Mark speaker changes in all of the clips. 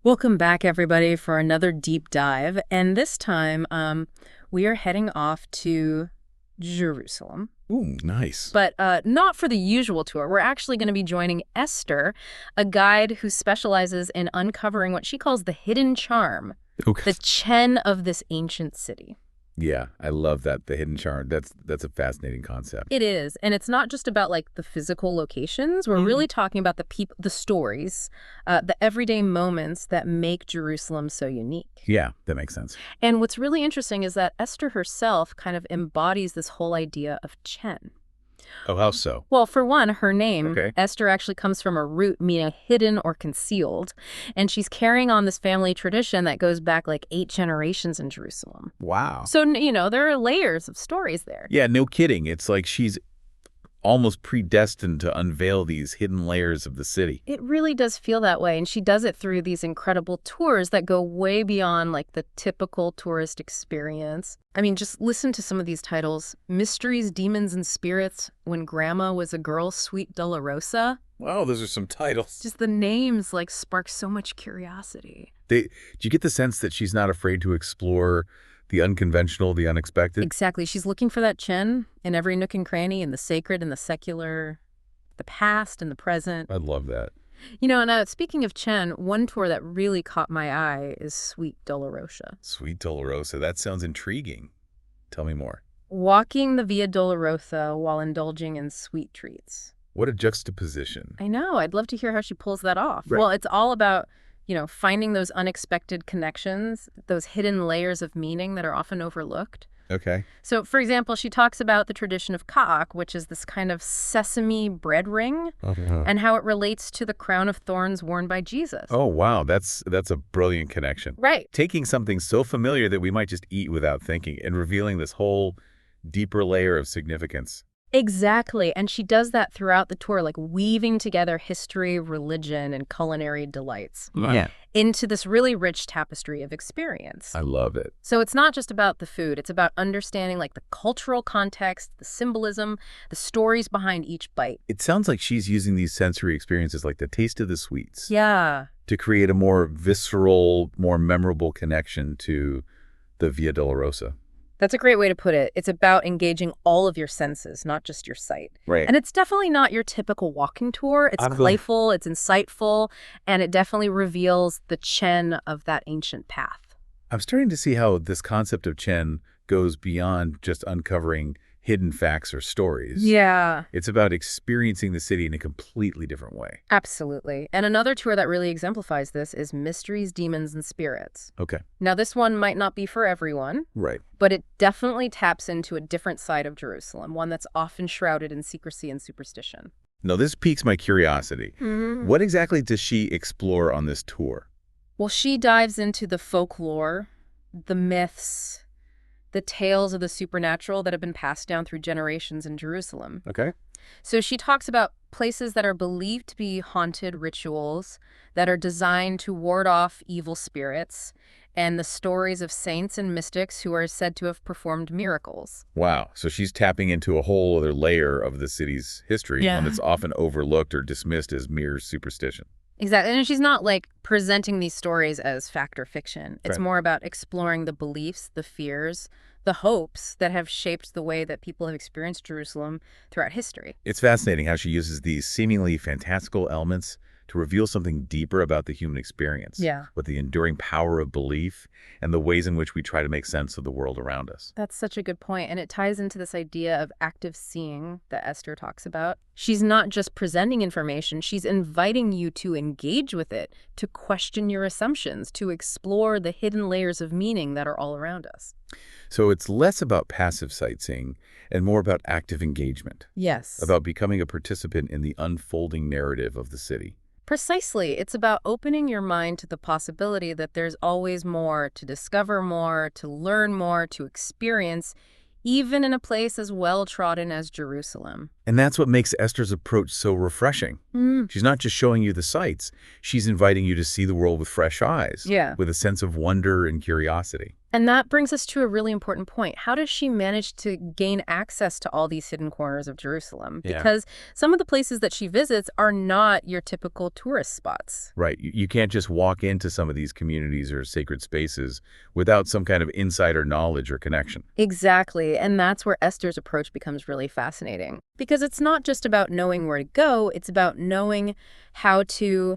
Speaker 1: Welcome back, everybody, for another deep dive. And this time, we are heading off to Jerusalem.
Speaker 2: Ooh, nice.
Speaker 1: But not for the usual tour. We're actually going to be joining Aster, a guide who specializes in uncovering what she calls the hidden charm,
Speaker 2: Okay.
Speaker 1: the Chen of this ancient city.
Speaker 2: Yeah, I love that, the hidden charm. That's a fascinating concept.
Speaker 1: It is. And it's not just about like the physical locations. We're really talking about the people, the stories, the everyday moments that make Jerusalem so unique.
Speaker 2: Yeah, that makes sense.
Speaker 1: And what's really interesting is that Aster herself kind of embodies this whole idea of Chen.
Speaker 2: Oh, how so?
Speaker 1: Well, for one, her name,
Speaker 2: Okay.
Speaker 1: Aster, actually comes from a root meaning hidden or concealed. And she's carrying on this family tradition that goes back like 8 generations in Jerusalem.
Speaker 2: Wow.
Speaker 1: So, there are layers of stories there.
Speaker 2: Yeah, no kidding. It's like she's almost predestined to unveil these hidden layers of the city.
Speaker 1: It really does feel that way, and she does it through these incredible tours that go way beyond like the typical tourist experience. I mean, just listen to some of these titles. Mysteries, Demons, and Spirits, When Grandma Was a Girl, Sweet Dolorosa.
Speaker 2: Wow, those are some titles.
Speaker 1: Just the names like spark so much curiosity.
Speaker 2: Do you get the sense that she's not afraid to explore the unconventional, the unexpected?
Speaker 1: Exactly. She's looking for that Chen in every nook and cranny, in the sacred and the secular, the past and the present.
Speaker 2: I love that.
Speaker 1: And speaking of Chen, one tour that really caught my eye is Sweet Dolorosa.
Speaker 2: Sweet Dolorosa. That sounds intriguing. Tell me more.
Speaker 1: Walking the Via Dolorosa while indulging in sweet treats.
Speaker 2: What a juxtaposition.
Speaker 1: I know. I'd love to hear how she pulls that off.
Speaker 2: Right.
Speaker 1: Well, it's all about, finding those unexpected connections, those hidden layers of meaning that are often overlooked.
Speaker 2: Okay.
Speaker 1: So, for example, she talks about the tradition of ka'ak, which is this kind of sesame bread ring, and how it relates to the crown of thorns worn by Jesus.
Speaker 2: Oh, wow. That's a brilliant connection.
Speaker 1: Right.
Speaker 2: Taking something so familiar that we might just eat without thinking and revealing this whole deeper layer of significance.
Speaker 1: Exactly. And she does that throughout the tour, like weaving together history, religion, and culinary delights into this really rich tapestry of experience.
Speaker 2: I love it.
Speaker 1: So it's not just about the food. It's about understanding like the cultural context, the symbolism, the stories behind each bite.
Speaker 2: It sounds like she's using these sensory experiences like the taste of the sweets
Speaker 1: Yeah.
Speaker 2: to create a more visceral, more memorable connection to the Via Dolorosa.
Speaker 1: That's a great way to put it. It's about engaging all of your senses, not just your sight.
Speaker 2: Right.
Speaker 1: And it's definitely not your typical walking tour. It's playful, it's insightful, and it definitely reveals the Chen of that ancient path.
Speaker 2: I'm starting to see how this concept of Chen goes beyond just uncovering hidden facts or stories.
Speaker 1: Yeah,
Speaker 2: It's about experiencing the city in a completely different way.
Speaker 1: absolutely. And another tour that really exemplifies this is Mysteries, Demons, and Spirits.
Speaker 2: Okay.
Speaker 1: Now, this one might not be for everyone,
Speaker 2: Right.
Speaker 1: but it definitely taps into a different side of Jerusalem, one that's often shrouded in secrecy and superstition.
Speaker 2: Now, this piques my curiosity. What exactly does she explore on this tour?
Speaker 1: Well, she dives into the folklore, the myths, the tales of the supernatural that have been passed down through generations in Jerusalem.
Speaker 2: Okay.
Speaker 1: So she talks about places that are believed to be haunted rituals that are designed to ward off evil spirits, and the stories of saints and mystics who are said to have performed miracles.
Speaker 2: Wow. So she's tapping into a whole other layer of the city's history,
Speaker 1: Yeah.
Speaker 2: one that's often overlooked or dismissed as mere superstition.
Speaker 1: Exactly. And she's not like presenting these stories as fact or fiction. It's
Speaker 2: Right.
Speaker 1: more about exploring the beliefs, the fears, the hopes that have shaped the way that people have experienced Jerusalem throughout history.
Speaker 2: It's fascinating how she uses these seemingly fantastical elements to reveal something deeper about the human experience.
Speaker 1: Yeah.
Speaker 2: With the enduring power of belief and the ways in which we try to make sense of the world around us.
Speaker 1: That's such a good point, and it ties into this idea of active seeing that Aster talks about. She's not just presenting information, she's inviting you to engage with it, to question your assumptions, to explore the hidden layers of meaning that are all around us.
Speaker 2: So it's less about passive sightseeing and more about active engagement,
Speaker 1: Yes.
Speaker 2: about becoming a participant in the unfolding narrative of the city.
Speaker 1: Precisely. It's about opening your mind to the possibility that there's always more to discover, more to learn, more to experience, even in a place as well-trodden as Jerusalem.
Speaker 2: And that's what makes Esther's approach so refreshing. She's not just showing you the sights. She's inviting you to see the world with fresh eyes,
Speaker 1: Yeah.
Speaker 2: with a sense of wonder and curiosity.
Speaker 1: And that brings us to a really important point. How does she manage to gain access to all these hidden corners of Jerusalem?
Speaker 2: Yeah.
Speaker 1: Because some of the places that she visits are not your typical tourist spots.
Speaker 2: Right. You can't just walk into some of these communities or sacred spaces without some kind of insider knowledge or connection.
Speaker 1: Exactly. And that's where Esther's approach becomes really fascinating. Because it's not just about knowing where to go, it's about knowing how to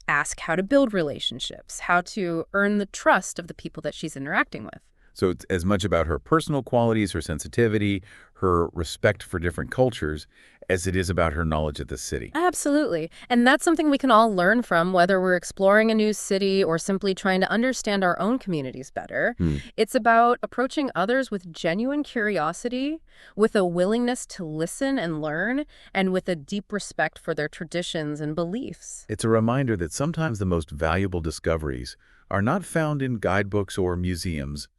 Speaker 1: ask how to build relationships, how to earn the trust of the people that she's interacting with.
Speaker 2: So it's as much about her personal qualities, her sensitivity, her respect for different cultures, as it is about her knowledge of the city.
Speaker 1: Absolutely. And that's something we can all learn from, whether we're exploring a new city or simply trying to understand our own communities better. It's about approaching others with genuine curiosity, with a willingness to listen and learn, and with a deep respect for their traditions and beliefs.
Speaker 2: It's a reminder that sometimes the most valuable discoveries are not found in guidebooks or museums,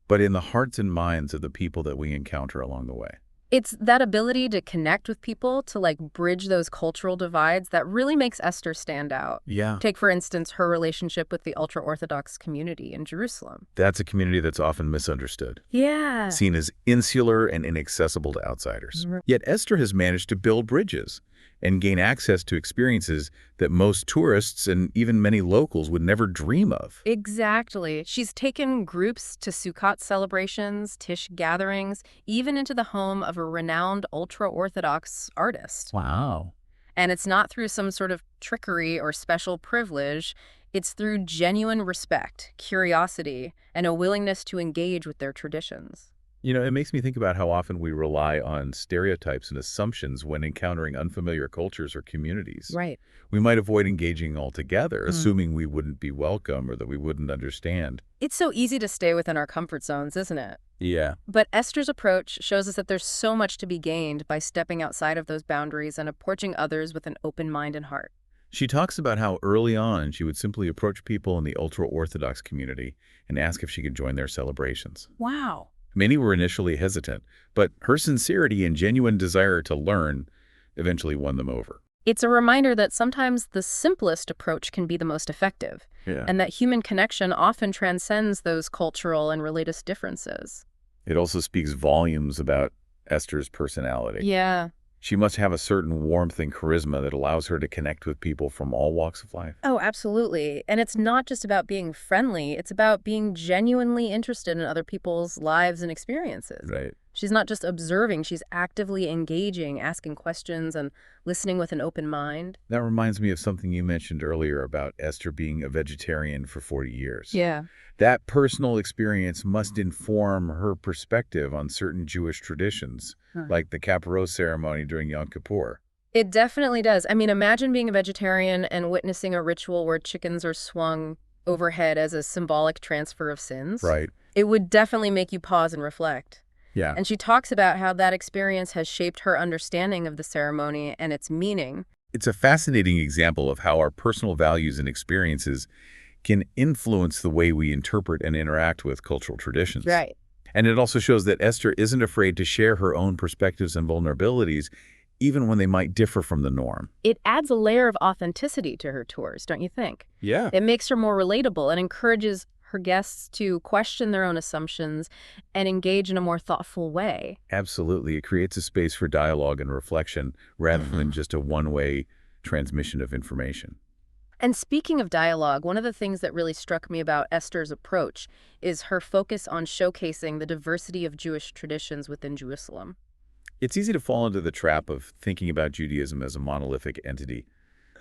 Speaker 2: but in the hearts and minds of the people that we encounter along the way.
Speaker 1: It's that ability to connect with people, to bridge those cultural divides that really makes Esther stand out.
Speaker 2: Yeah.
Speaker 1: Take, for instance, her relationship with the ultra-Orthodox community in Jerusalem.
Speaker 2: That's a community that's often misunderstood,
Speaker 1: Yeah.
Speaker 2: seen as insular and inaccessible to outsiders. Yet Esther has managed to build bridges and gain access to experiences that most tourists and even many locals would never dream of.
Speaker 1: Exactly. She's taken groups to Sukkot celebrations, Tish gatherings, even into the home of a renowned ultra-Orthodox artist.
Speaker 2: Wow.
Speaker 1: And it's not through some sort of trickery or special privilege. It's through genuine respect, curiosity, and a willingness to engage with their traditions.
Speaker 2: You know, it makes me think about how often we rely on stereotypes and assumptions when encountering unfamiliar cultures or communities.
Speaker 1: Right.
Speaker 2: We might avoid engaging altogether, assuming we wouldn't be welcome or that we wouldn't understand.
Speaker 1: It's so easy to stay within our comfort zones, isn't it?
Speaker 2: Yeah.
Speaker 1: But Esther's approach shows us that there's so much to be gained by stepping outside of those boundaries and approaching others with an open mind and heart.
Speaker 2: She talks about how early on she would simply approach people in the ultra-Orthodox community and ask if she could join their celebrations.
Speaker 1: Wow.
Speaker 2: Many were initially hesitant, but her sincerity and genuine desire to learn eventually won them over.
Speaker 1: It's a reminder that sometimes the simplest approach can be the most effective, and that human connection often transcends those cultural and religious differences.
Speaker 2: It also speaks volumes about Esther's personality.
Speaker 1: Yeah.
Speaker 2: She must have a certain warmth and charisma that allows her to connect with people from all walks of life.
Speaker 1: Oh, absolutely. And it's not just about being friendly. It's about being genuinely interested in other people's lives and experiences.
Speaker 2: Right.
Speaker 1: She's not just observing. She's actively engaging, asking questions, and listening with an open mind.
Speaker 2: That reminds me of something you mentioned earlier about Esther being a vegetarian for 40 years.
Speaker 1: Yeah.
Speaker 2: That personal experience must inform her perspective on certain Jewish traditions, like the Kapparot ceremony during Yom Kippur.
Speaker 1: It definitely does. I mean, imagine being a vegetarian and witnessing a ritual where chickens are swung overhead as a symbolic transfer of sins.
Speaker 2: Right.
Speaker 1: It would definitely make you pause and reflect.
Speaker 2: Yeah.
Speaker 1: And she talks about how that experience has shaped her understanding of the ceremony and its meaning.
Speaker 2: It's a fascinating example of how our personal values and experiences can influence the way we interpret and interact with cultural traditions.
Speaker 1: Right.
Speaker 2: And it also shows that Esther isn't afraid to share her own perspectives and vulnerabilities, even when they might differ from the norm.
Speaker 1: It adds a layer of authenticity to her tours, don't you think?
Speaker 2: Yeah.
Speaker 1: It makes her more relatable and encourages her guests to question their own assumptions and engage in a more thoughtful way.
Speaker 2: Absolutely. It creates a space for dialogue and reflection rather than just a one-way transmission of information.
Speaker 1: And speaking of dialogue, one of the things that really struck me about Esther's approach is her focus on showcasing the diversity of Jewish traditions within Jerusalem.
Speaker 2: It's easy to fall into the trap of thinking about Judaism as a monolithic entity.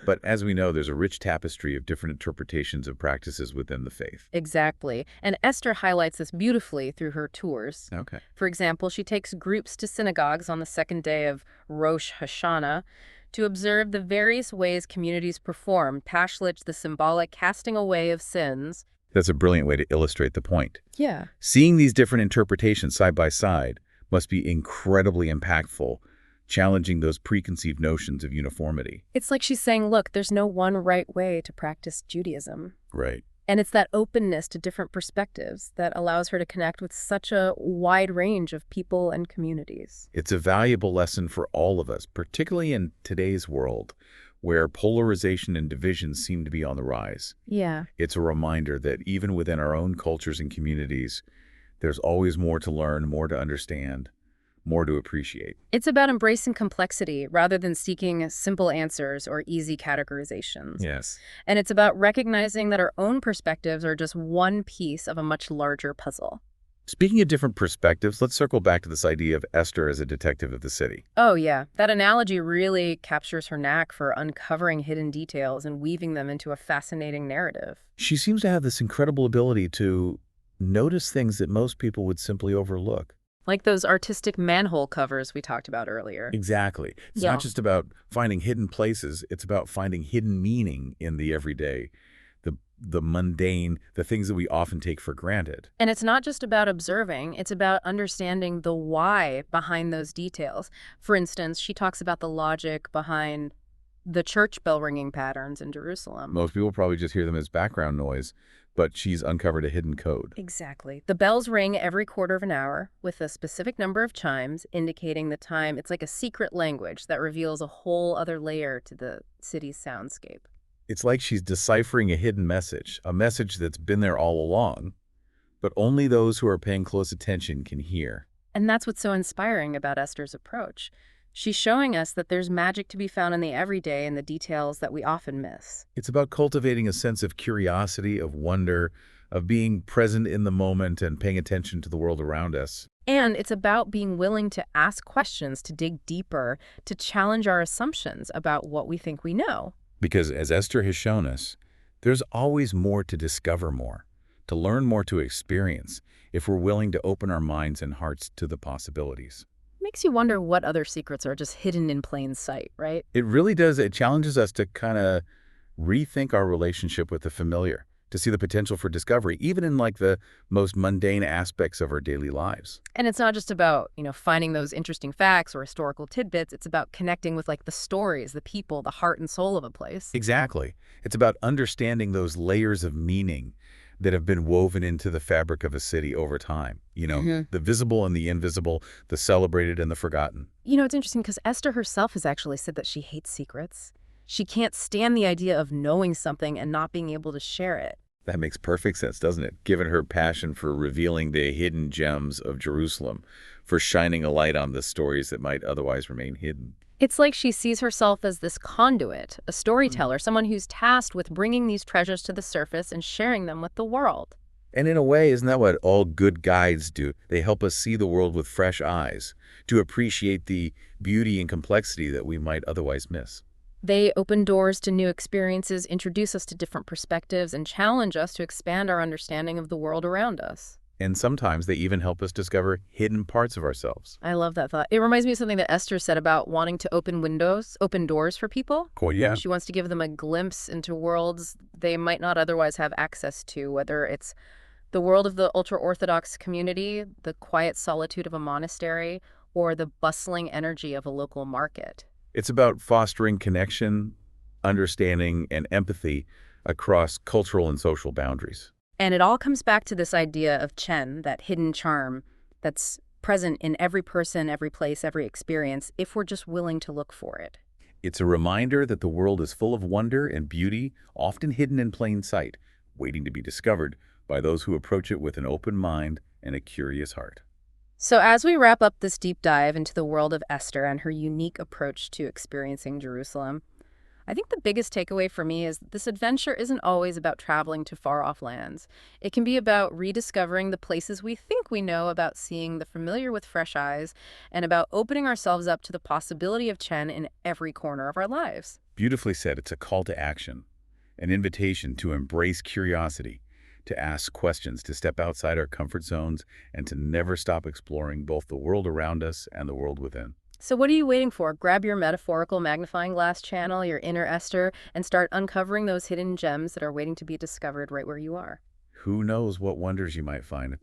Speaker 2: But as we know, there's a rich tapestry of different interpretations of practices within the faith.
Speaker 1: Exactly. And Esther highlights this beautifully through her tours.
Speaker 2: Okay.
Speaker 1: For example, she takes groups to synagogues on the second day of Rosh Hashanah to observe the various ways communities perform Tashlich, the symbolic casting away of sins.
Speaker 2: That's a brilliant way to illustrate the point.
Speaker 1: Yeah.
Speaker 2: Seeing these different interpretations side by side must be incredibly impactful, challenging those preconceived notions of uniformity.
Speaker 1: It's like she's saying, look, there's no one right way to practice Judaism.
Speaker 2: Right.
Speaker 1: And it's that openness to different perspectives that allows her to connect with such a wide range of people and communities.
Speaker 2: It's a valuable lesson for all of us, particularly in today's world, where polarization and division seem to be on the rise.
Speaker 1: Yeah.
Speaker 2: It's a reminder that even within our own cultures and communities, there's always more to learn, more to understand, more to appreciate.
Speaker 1: It's about embracing complexity rather than seeking simple answers or easy categorizations.
Speaker 2: Yes.
Speaker 1: And it's about recognizing that our own perspectives are just one piece of a much larger puzzle.
Speaker 2: Speaking of different perspectives, let's circle back to this idea of Esther as a detective of the city.
Speaker 1: Oh, yeah. That analogy really captures her knack for uncovering hidden details and weaving them into a fascinating narrative.
Speaker 2: She seems to have this incredible ability to notice things that most people would simply overlook.
Speaker 1: Like those artistic manhole covers we talked about earlier.
Speaker 2: Exactly. It's not just about finding hidden places, it's about finding hidden meaning in the everyday, the mundane, the things that we often take for granted.
Speaker 1: And it's not just about observing, it's about understanding the why behind those details. For instance, she talks about the logic behind the church bell ringing patterns in Jerusalem.
Speaker 2: Most people probably just hear them as background noise, but she's uncovered a hidden code.
Speaker 1: Exactly. The bells ring every quarter of an hour with a specific number of chimes indicating the time. It's like a secret language that reveals a whole other layer to the city's soundscape.
Speaker 2: It's like she's deciphering a hidden message, a message that's been there all along, but only those who are paying close attention can hear.
Speaker 1: And that's what's so inspiring about Esther's approach. She's showing us that there's magic to be found in the everyday and the details that we often miss.
Speaker 2: It's about cultivating a sense of curiosity, of wonder, of being present in the moment and paying attention to the world around us.
Speaker 1: And it's about being willing to ask questions, to dig deeper, to challenge our assumptions about what we think we know.
Speaker 2: Because as Esther has shown us, there's always more to discover more, to learn more, to experience, if we're willing to open our minds and hearts to the possibilities.
Speaker 1: Makes you wonder what other secrets are just hidden in plain sight, right?
Speaker 2: It really does. It challenges us to kind of rethink our relationship with the familiar, to see the potential for discovery, even in like the most mundane aspects of our daily lives.
Speaker 1: And it's not just about, finding those interesting facts or historical tidbits. It's about connecting with like the stories, the people, the heart and soul of a place.
Speaker 2: Exactly. It's about understanding those layers of meaning that have been woven into the fabric of a city over time. The visible and the invisible, the celebrated and the forgotten.
Speaker 1: It's interesting because Esther herself has actually said that she hates secrets. She can't stand the idea of knowing something and not being able to share it.
Speaker 2: That makes perfect sense, doesn't it? Given her passion for revealing the hidden gems of Jerusalem, for shining a light on the stories that might otherwise remain hidden.
Speaker 1: It's like she sees herself as this conduit, a storyteller, someone who's tasked with bringing these treasures to the surface and sharing them with the world.
Speaker 2: And in a way, isn't that what all good guides do? They help us see the world with fresh eyes, to appreciate the beauty and complexity that we might otherwise miss.
Speaker 1: They open doors to new experiences, introduce us to different perspectives, and challenge us to expand our understanding of the world around us.
Speaker 2: And sometimes they even help us discover hidden parts of ourselves.
Speaker 1: I love that thought. It reminds me of something that Esther said about wanting to open doors for people.
Speaker 2: Cool, yeah.
Speaker 1: She wants to give them a glimpse into worlds they might not otherwise have access to, whether it's the world of the ultra-Orthodox community, the quiet solitude of a monastery, or the bustling energy of a local market.
Speaker 2: It's about fostering connection, understanding, and empathy across cultural and social boundaries.
Speaker 1: And it all comes back to this idea of Chen, that hidden charm that's present in every person, every place, every experience, if we're just willing to look for it.
Speaker 2: It's a reminder that the world is full of wonder and beauty, often hidden in plain sight, waiting to be discovered by those who approach it with an open mind and a curious heart.
Speaker 1: So as we wrap up this deep dive into the world of Esther and her unique approach to experiencing Jerusalem, I think the biggest takeaway for me is that this adventure isn't always about traveling to far-off lands. It can be about rediscovering the places we think we know, about seeing the familiar with fresh eyes, and about opening ourselves up to the possibility of Chen in every corner of our lives.
Speaker 2: Beautifully said. It's a call to action, an invitation to embrace curiosity, to ask questions, to step outside our comfort zones, and to never stop exploring both the world around us and the world within.
Speaker 1: So what are you waiting for? Grab your metaphorical magnifying glass channel, your inner Esther, and start uncovering those hidden gems that are waiting to be discovered right where you are.
Speaker 2: Who knows what wonders you might find?